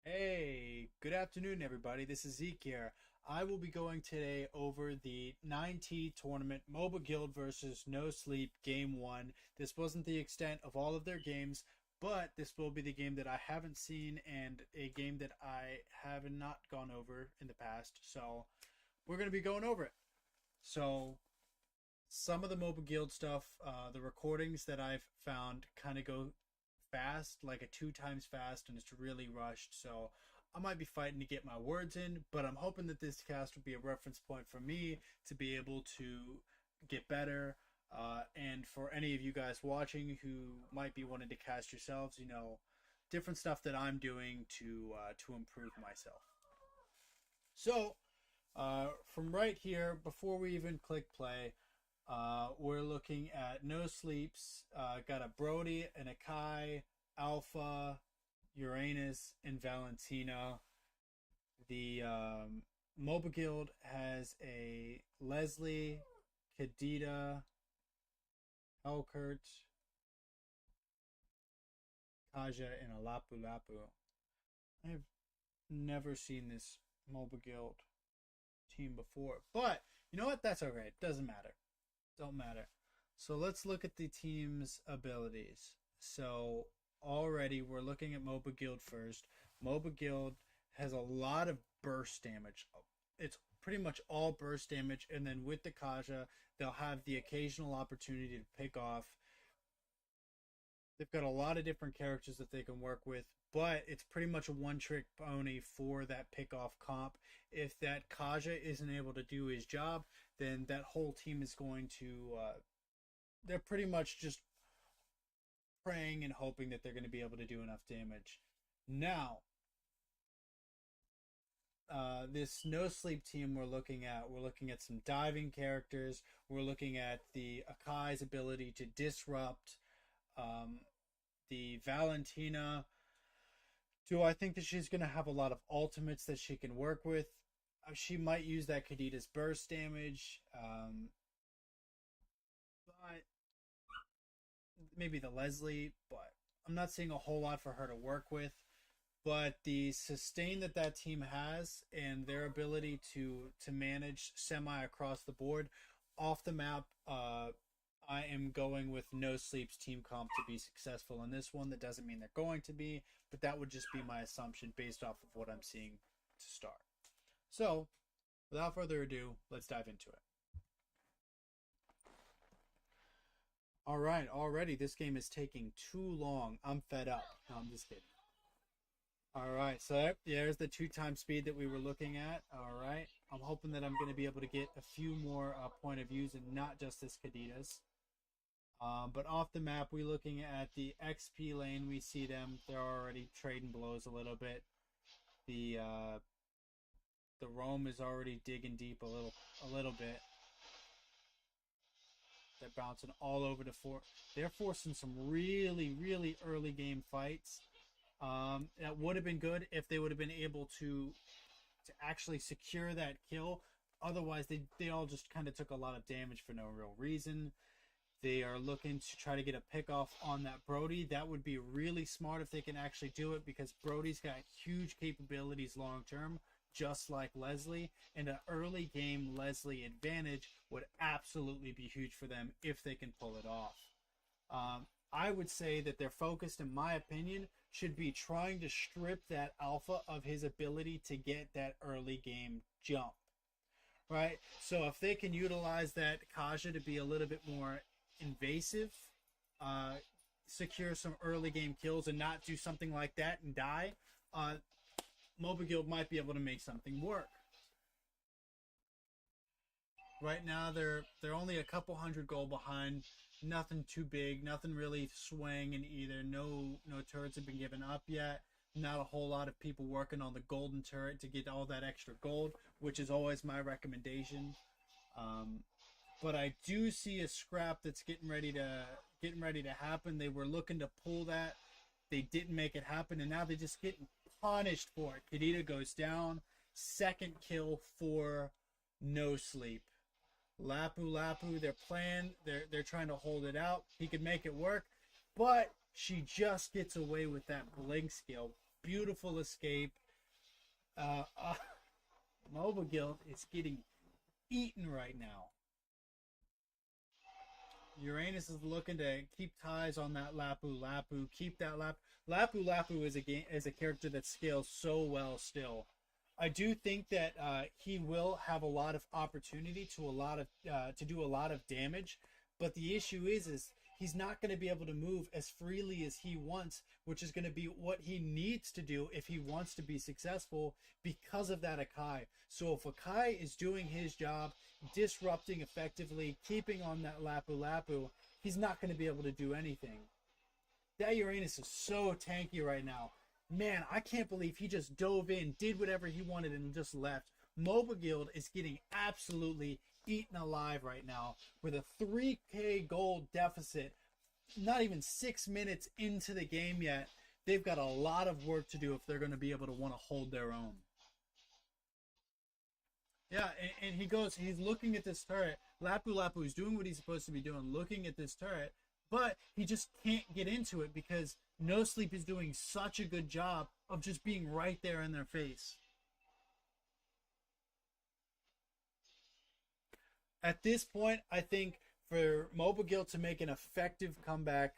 Hey, good afternoon, everybody. This is Zeke here. I will be going today over the 9T tournament MOBAGuild versus No Sleep Game 1. This wasn't the extent of all of their games, but this will be the game that I haven't seen and a game that I have not gone over in the past. So we're going to be going over it. So some of the MOBAGuild stuff, the recordings that I've found kind of go fast, like a two times fast, and it's really rushed. So I might be fighting to get my words in, but I'm hoping that this cast will be a reference point for me to be able to get better. And for any of you guys watching who might be wanting to cast yourselves, different stuff that I'm doing to improve myself. So from right here, before we even click play, we're looking at No Sleeps. Got a Brody, an Akai, Alpha, Uranus, and Valentina. The MOBAGuild has a Leslie, Kadita, Elkert, Kaja, and a Lapu Lapu. I've never seen this MOBAGuild team before, but you know what? That's okay. It doesn't matter. Don't matter. So let's look at the team's abilities. So already we're looking at MOBAGuild first. MOBAGuild has a lot of burst damage. It's pretty much all burst damage, and then with the Kaja, they'll have the occasional opportunity to pick off. They've got a lot of different characters that they can work with, but it's pretty much a one-trick pony for that pick-off comp. If that Kaja isn't able to do his job, then that whole team is going to... they're pretty much just praying and hoping that they're going to be able to do enough damage. Now, this No Sleep team we're looking at some diving characters. We're looking at the Akai's ability to disrupt. The Valentina, do I think that she's going to have a lot of ultimates that she can work with? She might use that Kadita's burst damage. But maybe the Leslie, but I'm not seeing a whole lot for her to work with. But the sustain that team has and their ability to manage semi across the board off the map, I am going with No Sleep's team comp to be successful in this one. That doesn't mean they're going to be, but that would just be my assumption based off of what I'm seeing to start. So, without further ado, let's dive into it. All right, already this game is taking too long. I'm fed up. No, I'm just kidding. All right, so there's the 2x speed that we were looking at. All right, I'm hoping that I'm going to be able to get a few more point of views and not just this Kadita's. But off the map, we're looking at the XP lane. We see them; they're already trading blows a little bit. The roam is already digging deep a little bit. They're bouncing all over the fort. They're forcing some really early game fights. That would have been good if they would have been able to actually secure that kill. Otherwise, they all just kind of took a lot of damage for no real reason. They are looking to try to get a pick off on that Brody. That would be really smart if they can actually do it, because Brody's got huge capabilities long term, just like Leslie. And an early game Leslie advantage would absolutely be huge for them if they can pull it off. I would say that their focus, in my opinion, should be trying to strip that Alpha of his ability to get that early game jump. Right? So if they can utilize that Kaja to be a little bit more invasive, secure some early game kills and not do something like that and die, MOBAGuild might be able to make something work. Right now they're only a couple hundred gold behind. Nothing too big, nothing really swinging either. No turrets have been given up yet. Not a whole lot of people working on the golden turret to get all that extra gold, which is always my recommendation. But I do see a scrap that's getting ready to happen. They were looking to pull that. They didn't make it happen, and now they're just getting punished for it. Kadita goes down. Second kill for No Sleep. Lapu Lapu, they're trying to hold it out. He could make it work, but she just gets away with that blink skill. Beautiful escape. Uh, uh, MOBAGuild is getting eaten right now. Uranus is looking to keep ties on that Lapu Lapu. Keep that Lapu Lapu is a character that scales so well still. I do think that he will have a lot of opportunity to do a lot of damage, but the issue is he's not going to be able to move as freely as he wants, which is going to be what he needs to do if he wants to be successful because of that Akai. So if Akai is doing his job, disrupting effectively, keeping on that Lapu Lapu, he's not going to be able to do anything. That Uranus is so tanky right now. Man, I can't believe he just dove in, did whatever he wanted, and just left. MOBAGuild is getting absolutely eaten alive right now with a 3K gold deficit. Not even 6 minutes into the game yet. They've got a lot of work to do if they're going to be able to want to hold their own. Yeah, and he's looking at this turret. Lapu Lapu is doing what he's supposed to be doing, looking at this turret, but he just can't get into it because No Sleep is doing such a good job of just being right there in their face. At this point, I think for MOBAGuild to make an effective comeback,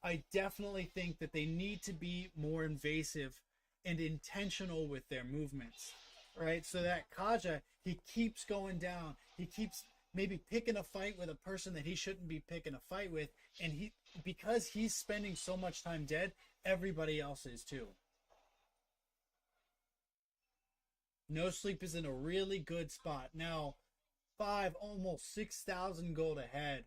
I definitely think that they need to be more invasive and intentional with their movements. Right? So that Kaja, he keeps going down. He keeps maybe picking a fight with a person that he shouldn't be picking a fight with. And because he's spending so much time dead, everybody else is too. No Sleep is in a really good spot. Now, almost 6,000 gold ahead.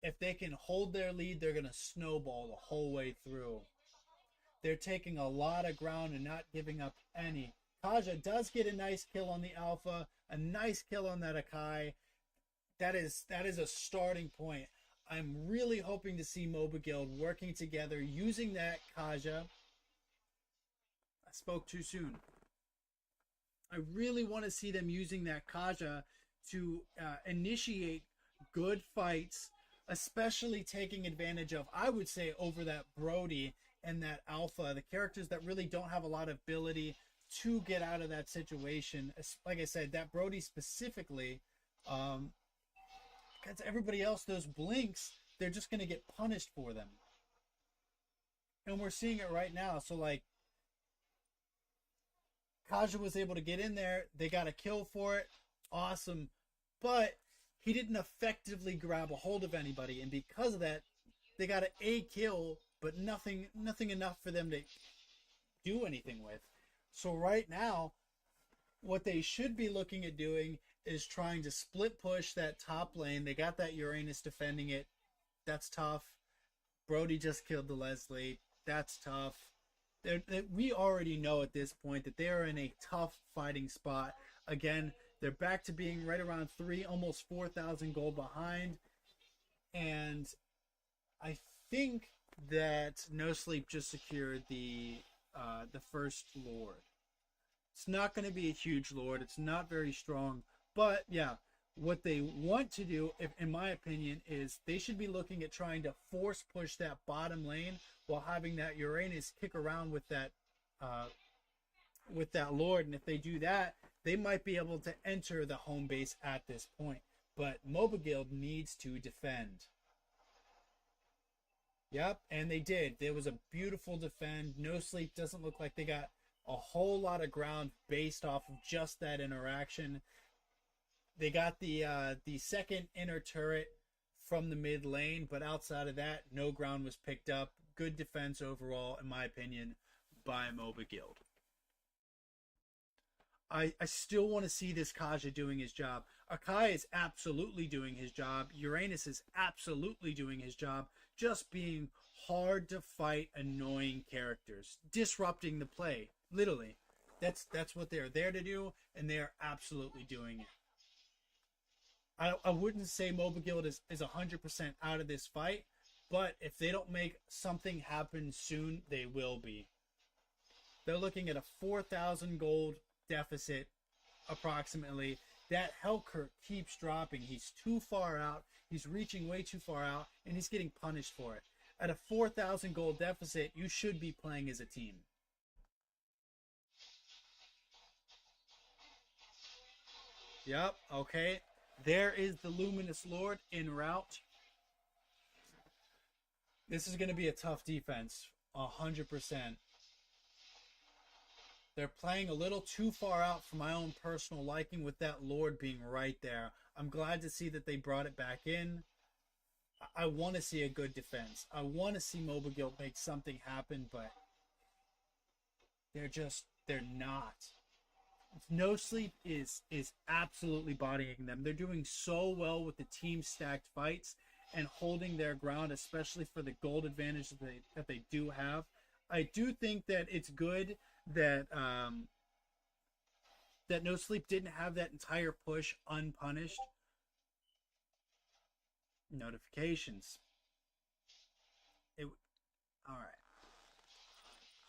If they can hold their lead, they're going to snowball the whole way through. They're taking a lot of ground and not giving up any. Kaja does get a nice kill on the Alpha, a nice kill on that Akai. That is a starting point. I'm really hoping to see MOBAGuild working together, using that Kaja. I spoke too soon. I really want to see them using that Kaja to initiate good fights, especially taking advantage of, I would say, over that Brody and that Alpha, the characters that really don't have a lot of ability to get out of that situation. Like I said, that Brody specifically, because everybody else, those blinks, they're just going to get punished for them. And we're seeing it right now. So, like, Kaja was able to get in there. They got a kill for it. Awesome. But he didn't effectively grab a hold of anybody. And because of that, they got a kill, but nothing enough for them to do anything with. So right now, what they should be looking at doing is trying to split push that top lane. They got that Uranus defending it. That's tough. Brody just killed the Leslie. That's tough. We already know at this point that they are in a tough fighting spot. Again, they're back to being right around almost 4,000 gold behind. And I think that No Sleep just secured the first Lord. It's not going to be a huge Lord. It's not very strong. But, yeah, what they want to do, in my opinion, is they should be looking at trying to force push that bottom lane while having that Uranus kick around with that Lord. And if they do that, they might be able to enter the home base at this point. But MOBAGuild needs to defend. Yep, and they did. There was a beautiful defend. No Sleep doesn't look like they got a whole lot of ground based off of just that interaction. They got the second inner turret from the mid lane, but outside of that, no ground was picked up. Good defense overall, in my opinion, by MOBAGuild. I still want to see this Kaja doing his job. Akai is absolutely doing his job. Uranus is absolutely doing his job. Just being hard to fight, annoying characters. Disrupting the play. Literally. That's what they're there to do, and they're absolutely doing it. I wouldn't say MOBAGuild is 100% out of this fight, but if they don't make something happen soon, they will be. They're looking at a 4,000 gold deficit approximately. That Hellkirk keeps dropping. He's too far out. He's reaching way too far out, and he's getting punished for it. At a 4,000 gold deficit, you should be playing as a team. Yep. Okay. There is the Luminous Lord en route. This is going to be a tough defense. 100%. They're playing a little too far out for my own personal liking with that Lord being right there. I'm glad to see that they brought it back in. I want to see a good defense. I want to see MOBAGuild make something happen, but they're not. No Sleep is absolutely bodying them. They're doing so well with the team stacked fights and holding their ground, especially for the gold advantage that they do have. I do think that it's good that that No Sleep didn't have that entire push unpunished. Notifications. All right.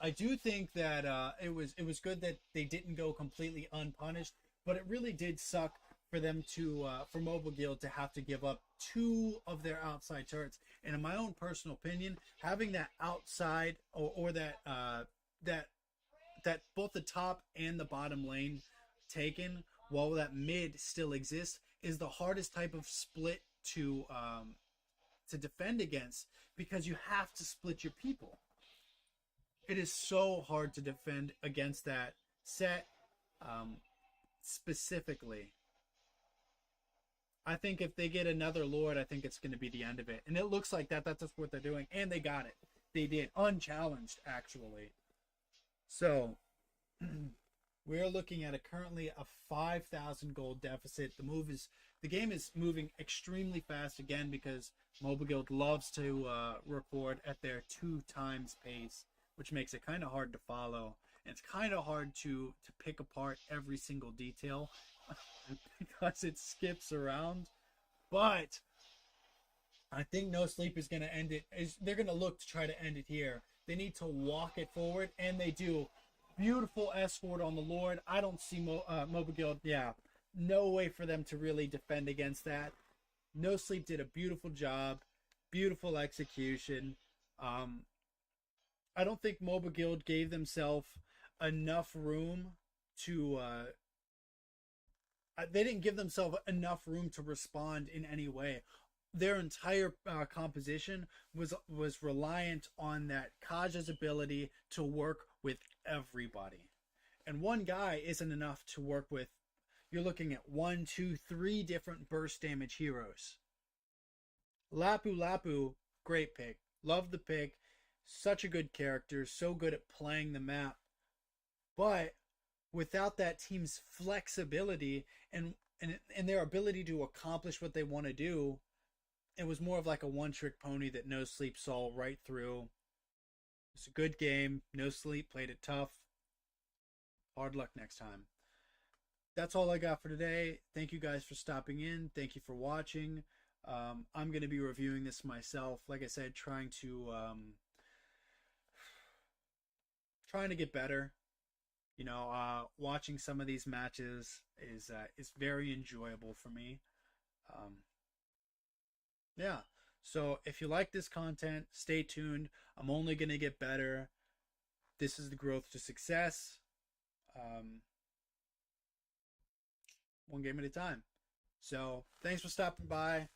I do think that it was good that they didn't go completely unpunished, but it really did suck for them to for MOBAGuild to have to give up 2 of their outside turrets. And in my own personal opinion, having that outside or that that both the top and the bottom lane taken while that mid still exists is the hardest type of split to defend against, because you have to split your people. It is so hard to defend against that set specifically. I think if they get another Lord, I think it's going to be the end of it. And it looks like that's just what they're doing. And they got it. They did. Unchallenged, actually. So, we're looking at currently a 5,000 gold deficit. The game is moving extremely fast again because MOBAGuild loves to record at their 2 times pace, which makes it kind of hard to follow. And it's kind of hard to pick apart every single detail because it skips around. But I think No Sleep is going to end it. They're going to look to try to end it here. They need to walk it forward, and they do. Beautiful escort on the Lord. I don't see MOBAGuild. Yeah, no way for them to really defend against that. No Sleep did a beautiful job. Beautiful execution. I don't think MOBAGuild gave themselves enough room to they didn't give themselves enough room to respond in any way. Their entire composition was reliant on that Kaja's ability to work with everybody, and one guy isn't enough to work with. You're looking at 1, 2, 3 different burst damage heroes. Lapu Lapu, great pick. Love the pick. Such a good character, so good at playing the map. But without that team's flexibility and their ability to accomplish what they want to do, it was more of like a one-trick pony that No Sleep saw right through. It's a good game. No Sleep played it tough. Hard luck next time. That's all I got for today. Thank you guys for stopping in. Thank you for watching. I'm going to be reviewing this myself. Like I said, trying to get better. You know, watching some of these matches is very enjoyable for me. Yeah. So if you like this content, stay tuned. I'm only going to get better. This is the growth to success. One game at a time. So thanks for stopping by.